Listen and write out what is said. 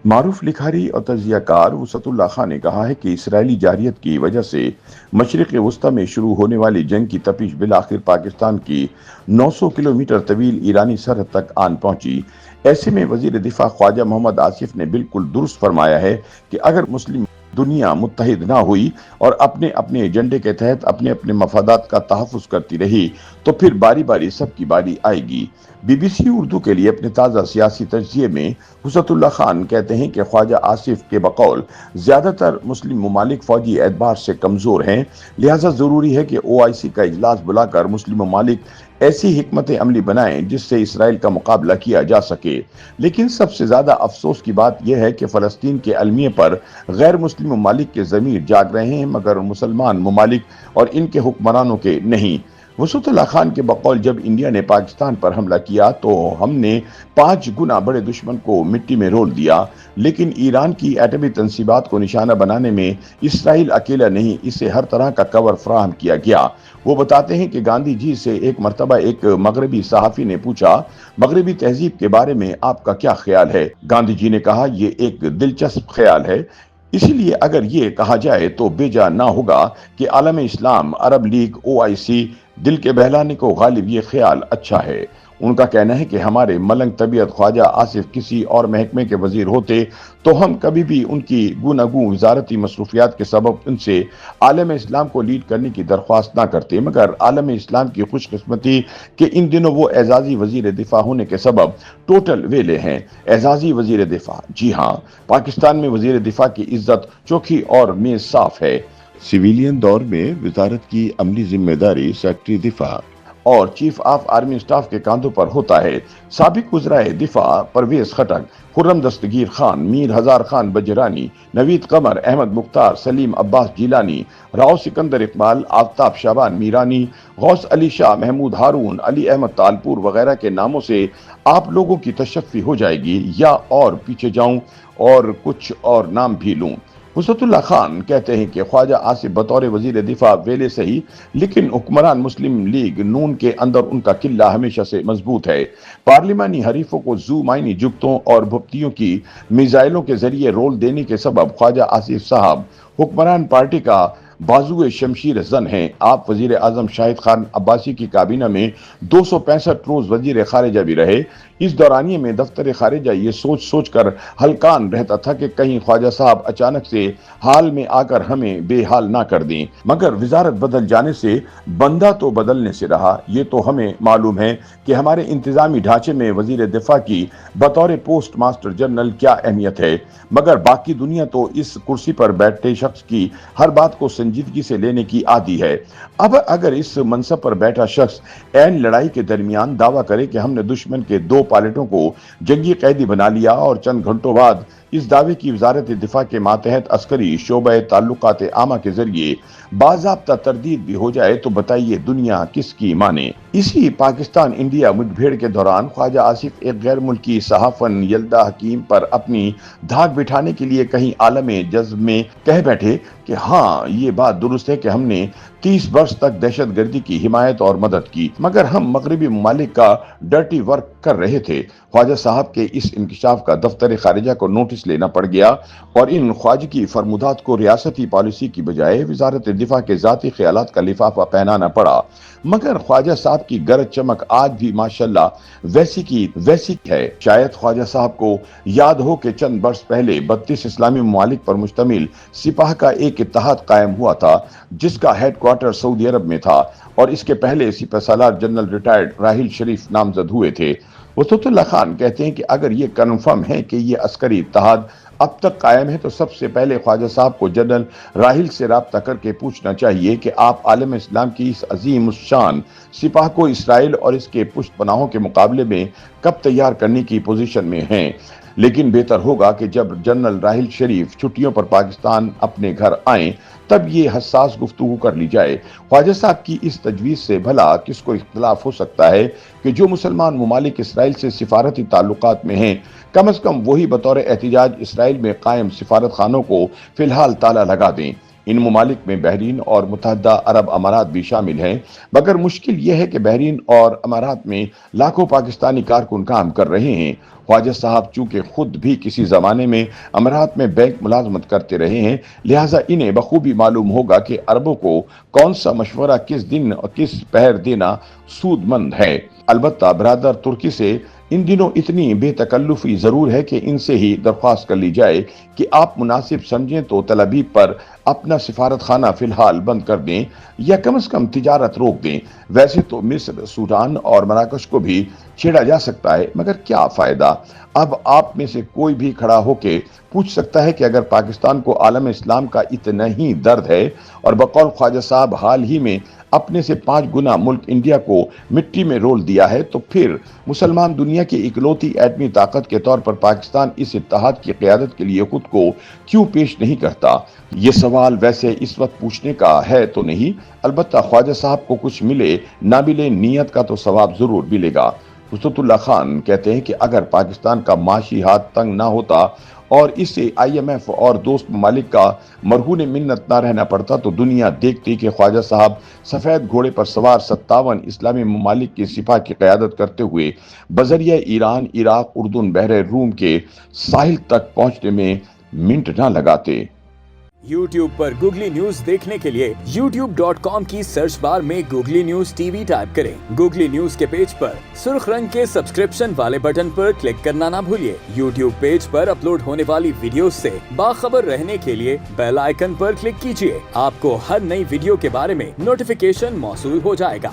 معروف لکھاری اور تجزیہ کار وسعت اللہ خان نے کہا ہے کہ اسرائیلی جارحیت کی وجہ سے مشرق وسطی میں شروع ہونے والی جنگ کی تپش بالآخر پاکستان کی 900 کلومیٹر طویل ایرانی سرحد تک آن پہنچی۔ ایسے میں وزیر دفاع خواجہ محمد آصف نے بالکل درست فرمایا ہے کہ اگر مسلم دنیا متحد نہ ہوئی اور اپنے اپنے ایجنڈے کے تحت اپنے اپنے مفادات کا تحفظ کرتی رہی تو پھر باری باری سب کی باری آئے گی۔ بی بی سی اردو کے لیے اپنے تازہ سیاسی تجزیے میں وسعت اللہ خان کہتے ہیں کہ خواجہ آصف کے بقول زیادہ تر مسلم ممالک فوجی اعتبار سے کمزور ہیں، لہٰذا ضروری ہے کہ او آئی سی کا اجلاس بلا کر مسلم ممالک ایسی حکمت عملی بنائیں جس سے اسرائیل کا مقابلہ کیا جا سکے۔ لیکن سب سے زیادہ افسوس کی بات یہ ہے کہ فلسطین کے المیے پر غیر مسلم ممالک کے ضمیر جاگ رہے ہیں مگر مسلمان ممالک اور ان کے حکمرانوں کے نہیں۔ وسعت اللہ خان کے بقول جب انڈیا نے پاکستان پر حملہ کیا تو ہم نے 5 گنا بڑے دشمن کو مٹی میں رول دیا، لیکن ایران کی ایٹمی تنصیبات کو نشانہ بنانے میں اسرائیل اکیلا نہیں، اسے ہر طرح کا کور فراہم کیا گیا۔ وہ بتاتے ہیں کہ گاندھی جی سے ایک مرتبہ ایک مغربی صحافی نے پوچھا، مغربی تہذیب کے بارے میں آپ کا کیا خیال ہے؟ گاندھی جی نے کہا، یہ ایک دلچسپ خیال ہے، اسی لیے اگر یہ کہا جائے تو بے جا نہ ہوگا کہ عالم اسلام، عرب لیگ، او آئی سی دل کے بہلانے کو غالب یہ خیال اچھا ہے۔ ان کا کہنا ہے کہ ہمارے ملنگ طبیعت خواجہ آصف کسی اور محکمے کے وزیر ہوتے تو ہم کبھی بھی ان کی گوناگوں وزارتی مصروفیات کے سبب ان سے عالم اسلام کو لیڈ کرنے کی درخواست نہ کرتے، مگر عالم اسلام کی خوش قسمتی کہ ان دنوں وہ اعزازی وزیر دفاع ہونے کے سبب ٹوٹل ویلے ہیں۔ اعزازی وزیر دفاع، جی ہاں، پاکستان میں وزیر دفاع کی عزت چوکھی اور میز صاف ہے۔ سویلین دور میں وزارت کی عملی ذمہ داری سیکرٹری دفاع اور چیف آف آرمی اسٹاف کے کاندھوں پر ہوتا ہے۔ سابق وزرائے دفاع پرویز خٹک، خرم دستگیر خان، میر ہزار خان بجرانی، نوید قمر، احمد مختار، سلیم عباس جیلانی، راؤ سکندر اقبال، آفتاب شعبان میرانی، غوث علی شاہ، محمود ہارون، علی احمد تالپور وغیرہ کے ناموں سے آپ لوگوں کی تشفی ہو جائے گی، یا اور پیچھے جاؤں اور کچھ اور نام بھی لوں۔ وسعت اللہ خان کہتے ہیں کہ خواجہ آصف بطور وزیر دفاع ویلے صحیح، لیکن حکمران مسلم لیگ نون کے اندر ان کا قلعہ ہمیشہ سے مضبوط ہے۔ پارلیمانی حریفوں کو ذو معنی جگتوں اور بھپتیوں کی میزائلوں کے ذریعے رول دینے کے سبب خواجہ آصف صاحب حکمران پارٹی کا بازوئے شمشیر زن ہیں۔ آپ وزیر اعظم شاہد خان عباسی کی کابینہ میں 265 روز وزیر خارجہ بھی رہے۔ اس دورانیے میں دفتر خارجہ یہ سوچ سوچ کر ہلکان رہتا تھا کہ کہیں خواجہ صاحب اچانک سے حال میں آ کر ہمیں بے حال نہ کر دیں، مگر وزارت بدل جانے سے بندہ تو بدلنے سے رہا۔ یہ تو ہمیں معلوم ہے کہ ہمارے انتظامی ڈھانچے میں وزیر دفاع کی بطور پوسٹ ماسٹر جنرل کیا اہمیت ہے، مگر باقی دنیا تو اس کرسی پر بیٹھے شخص کی ہر بات کو سنجیدگی سے لینے کی عادی ہے۔ اب اگر اس منصب پر بیٹھا شخص عین لڑائی کے درمیان دعویٰ کرے کہ ہم نے دشمن کے 2 پائلٹوں کو جنگی قیدی بنا لیا اور چند گھنٹوں بعد اس دعوے کی وزارت دفاع کے ماتحت عسکری شعبہ تعلقات عامہ کے ذریعے باضابطہ تردید بھی ہو جائے تو بتائیے دنیا کس کی مانے۔ اسی پاکستان انڈیا مٹبھیڑ کے دوران خواجہ آصف ایک غیر ملکی صحافن یلدا حکیم پر اپنی دھاک بٹھانے کے لیے کہیں عالم جذب میں کہہ بیٹھے کہ ہاں یہ بات درست ہے کہ ہم نے 30 برس تک دہشت گردی کی حمایت اور مدد کی، مگر ہم مغربی ممالک کا ڈرٹی ورک کر رہے تھے۔ خواجہ صاحب کے اس انکشاف کا دفتر خارجہ کو نوٹس لینا پڑ گیا اور ان خواجگی فرمودات کو ریاستی پالیسی کی بجائے وزارت دفاع کے ذاتی خیالات کا لفافہ پہنانا پڑا۔ مگر خواجہ صاحب کی گرج چمک آج بھی ماشاءاللہ ویسی کی ہے۔ شاید خواجہ صاحب کو یاد ہو کہ چند برس پہلے 32 اسلامی ممالک پر مشتمل سپاہ کا ایک اتحاد قائم ہوا تھا جس کا ہیڈ کوارٹر سعودی عرب میں تھا، اور اس کے پہلے سپہ سالار جنرل ریٹائرڈ راحیل شریف نامزد ہوئے تھے۔ وسعت اللہ خان کہتے ہیں کہ اگر یہ کنفرم ہے کہ یہ عسکری اتحاد اب تک قائم ہے تو سب سے پہلے خواجہ صاحب کو جنرل راحیل سے رابطہ کر کے پوچھنا چاہیے کہ آپ عالم اسلام کی اس عظیم الشان سپاہ کو اسرائیل اور اس کے پشت پناہوں کے مقابلے میں کب تیار کرنے کی پوزیشن میں ہیں۔ لیکن بہتر ہوگا کہ جب جنرل راحیل شریف چھٹیوں پر پاکستان اپنے گھر آئیں تب یہ حساس گفتگو کر لی جائے۔ خواجہ صاحب کی اس تجویز سے بھلا کس کو اختلاف ہو سکتا ہے کہ جو مسلمان ممالک اسرائیل سے سفارتی تعلقات میں ہیں کم از کم وہی بطور احتجاج اسرائیل میں قائم سفارت خانوں کو فی الحال تالا لگا دیں۔ ان ممالک میں بحرین اور متحدہ عرب امارات بھی شامل ہیں، مگر مشکل یہ ہے کہ بحرین اور امارات میں لاکھوں پاکستانی کارکن کام کر رہے ہیں۔ خواجہ صاحب چونکہ خود بھی کسی زمانے میں امارات میں بینک ملازمت کرتے رہے ہیں، لہٰذا انہیں بخوبی معلوم ہوگا کہ عربوں کو کون سا مشورہ کس دن اور کس پہر دینا سود مند ہے۔ البتہ برادر ترکی سے ان دنوں اتنی بے تکلفی ضرور ہے کہ ان سے ہی درخواست کر لی جائے کہ آپ مناسب سمجھیں تو تل ابیب پر اپنا سفارت خانہ فی الحال بند کر دیں یا کم از کم تجارت روک دیں۔ ویسے تو مصر، سوڈان اور مراکش کو بھی چھیڑا جا سکتا ہے، مگر کیا فائدہ؟ اب آپ میں سے کوئی بھی کھڑا ہو کے پوچھ سکتا ہے کہ اگر پاکستان کو عالم اسلام کا اتنا ہی درد ہے اور بقول خواجہ صاحب حال ہی میں اپنے سے 5 گنا ملک انڈیا کو مٹی میں رول دیا ہے، تو پھر مسلمان دنیا کی اکلوتی ایٹمی طاقت کے طور پر پاکستان اس اتحاد کی قیادت کے لیے خود کو کیوں پیش نہیں کرتا؟ یہ سوال ویسے اس وقت پوچھنے کا ہے تو نہیں، البتہ خواجہ صاحب کو کچھ ملے نہ ملے، نیت کا تو ثواب ضرور ملے گا۔ نصرت اللہ خان کہتے ہیں کہ اگر پاکستان کا معاشی ہاتھ تنگ نہ ہوتا اور اسے IMF اور دوست ممالک کا مرہون منت نہ رہنا پڑتا تو دنیا دیکھتی کہ خواجہ صاحب سفید گھوڑے پر سوار 57 اسلامی ممالک کے سپاہ کی قیادت کرتے ہوئے بذریعہ ایران، عراق، اردن، بحر روم کے ساحل تک پہنچنے میں منٹ نہ لگاتے۔ YouTube پر گوگلی نیوز دیکھنے کے لیے youtube.com کی سرچ بار میں گوگلی نیوز TV ٹائپ کریں۔ گوگلی نیوز کے پیج پر سرخ رنگ کے سبسکرپشن والے بٹن پر کلک کرنا نہ بھولیے۔ YouTube پیج پر اپلوڈ ہونے والی ویڈیوز سے باخبر رہنے کے لیے بیل آئیکن پر کلک کیجیے۔ آپ کو ہر نئی ویڈیو کے بارے میں نوٹیفیکیشن موصول ہو جائے گا۔